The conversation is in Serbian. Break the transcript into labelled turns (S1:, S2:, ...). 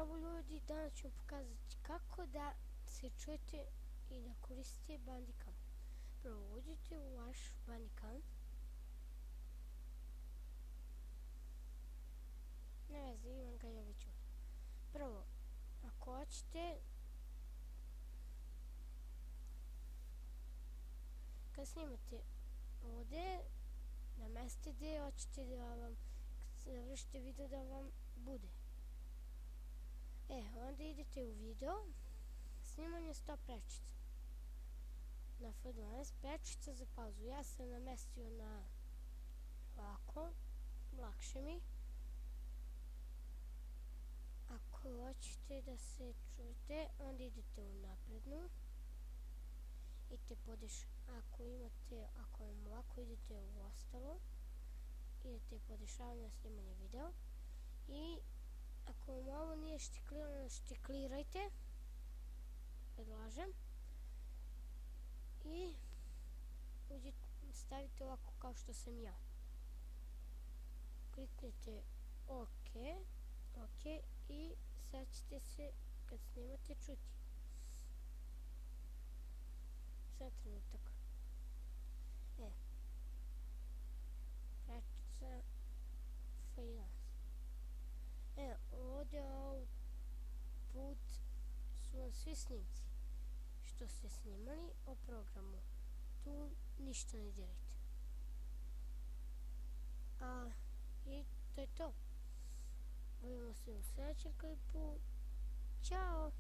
S1: Zdravo ljudi, danas ću pokazati kako da se čujete i da koristite Bandicam. Prvo uđite u vaš Bandicam. Ne vezi, imam ga ja već ovdje. Prvo, ako hoćete, kad snimate ovdje, na mjesto gdje hoćete da vam završite video da vam bude. Onda idete u video, snimanje 100 prečica. Na F12 prečica za pauzu. Ja sam namestio na ovako, lakše mi. Ako hoćete da se čujete, onda idete u naprednu. Ako vam ovako idete u ostalo, idete podešavanje snimanje video. I ako vam ovo nije štiklirano, štiklirajte, predlažem. I stavite ovako kao što sam ja. Kliknete OK i sad ćete se kad snimate čuti. Sad trenutak. Prečica F11. Ovdje ovaj put su vam svi snimci što ste snimali o programu. Tu ništa ne dirajte. I to je to. Vidimo se u sljedećem klipu. Ćao!